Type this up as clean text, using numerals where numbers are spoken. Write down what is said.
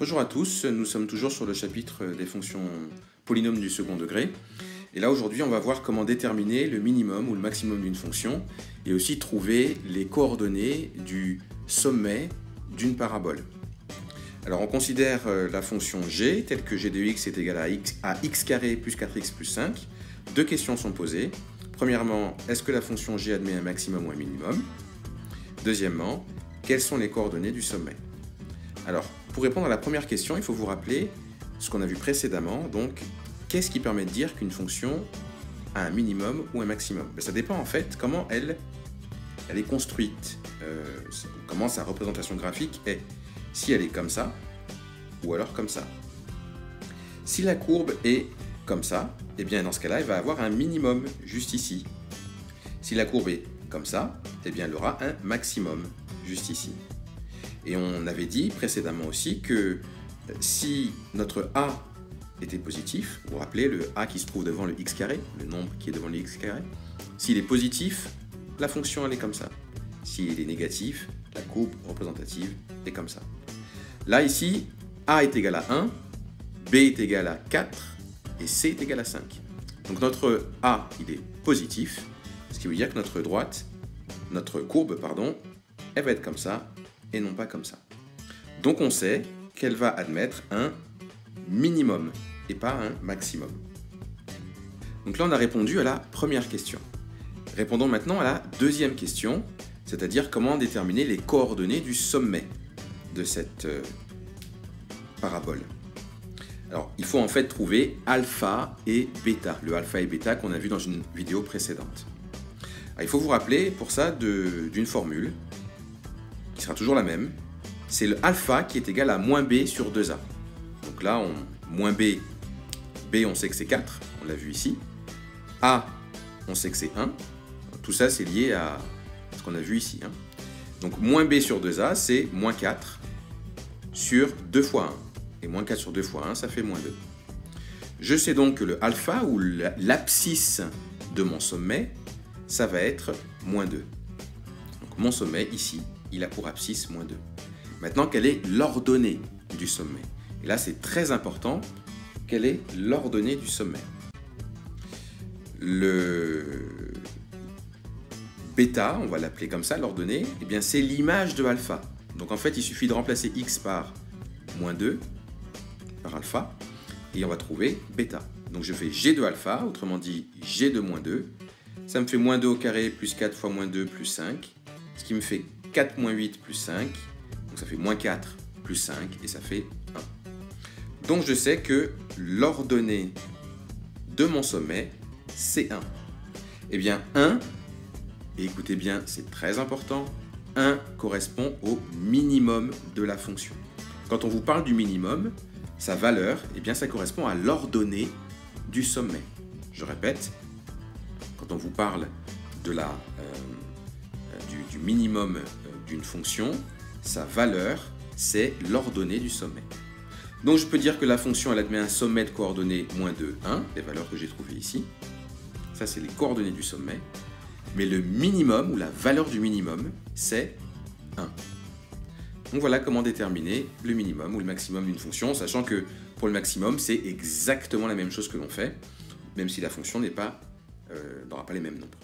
Bonjour à tous, nous sommes toujours sur le chapitre des fonctions polynômes du second degré. Et là aujourd'hui on va voir comment déterminer le minimum ou le maximum d'une fonction et aussi trouver les coordonnées du sommet d'une parabole. Alors on considère la fonction g telle que g de x est égal à x carré plus 4x plus 5. Deux questions sont posées. Premièrement, est-ce que la fonction g admet un maximum ou un minimum? Deuxièmement, quelles sont les coordonnées du sommet? Alors, pour répondre à la première question, il faut vous rappeler ce qu'on a vu précédemment. Donc, qu'est-ce qui permet de dire qu'une fonction a un minimum ou un maximum? Ça dépend en fait comment elle est construite, comment sa représentation graphique est. Si elle est comme ça, ou alors comme ça. Si la courbe est comme ça, eh bien dans ce cas-là, elle va avoir un minimum juste ici. Si la courbe est comme ça, eh bien elle aura un maximum juste ici. Et on avait dit précédemment aussi que si notre a était positif, vous vous rappelez le a qui se trouve devant le x carré, le nombre qui est devant le x carré, s'il est positif, la fonction elle est comme ça. S'il est négatif, la courbe représentative est comme ça. Là ici, a est égal à 1, b est égal à 4 et c est égal à 5. Donc notre a il est positif, ce qui veut dire que notre courbe, elle va être comme ça et non pas comme ça. Donc on sait qu'elle va admettre un minimum et pas un maximum. Donc là on a répondu à la première question. Répondons maintenant à la deuxième question, c'est-à-dire comment déterminer les coordonnées du sommet de cette parabole. Alors il faut en fait trouver alpha et bêta, le alpha et bêta qu'on a vu dans une vidéo précédente. Alors, il faut vous rappeler pour ça d'une formule qui sera toujours la même, c'est le alpha qui est égal à moins b sur 2a. Donc là, moins b on sait que c'est 4, on l'a vu ici. A, on sait que c'est 1. Tout ça, c'est lié à ce qu'on a vu ici. Donc moins b sur 2a, c'est moins 4 sur 2 fois 1. Et moins 4 sur 2 fois 1, ça fait moins 2. Je sais donc que le alpha, ou l'abscisse de mon sommet, ça va être moins 2. Donc mon sommet, ici, il a pour abscisse moins 2. Maintenant, quelle est l'ordonnée du sommet? Et là, c'est très important. Quelle est l'ordonnée du sommet? Le bêta, on va l'appeler comme ça, l'ordonnée, eh bien, c'est l'image de alpha. Donc en fait, il suffit de remplacer x par moins 2, par alpha, et on va trouver bêta. Donc je fais g de alpha, autrement dit g de moins 2. Ça me fait moins 2 au carré plus 4 fois moins 2 plus 5, ce qui me fait 4 moins 8 plus 5, donc ça fait moins 4 plus 5, et ça fait 1. Donc je sais que l'ordonnée de mon sommet, c'est 1. Eh bien 1, et écoutez bien, c'est très important, 1 correspond au minimum de la fonction. Quand on vous parle du minimum, sa valeur, eh bien ça correspond à l'ordonnée du sommet. Je répète, quand on vous parle de du minimum d'une fonction, sa valeur, c'est l'ordonnée du sommet. Donc je peux dire que la fonction, elle admet un sommet de coordonnées moins 2, 1, les valeurs que j'ai trouvées ici. Ça, c'est les coordonnées du sommet. Mais le minimum, ou la valeur du minimum, c'est 1. Donc voilà comment déterminer le minimum ou le maximum d'une fonction, sachant que pour le maximum, c'est exactement la même chose que l'on fait, même si la fonction n'aura pas les mêmes nombres.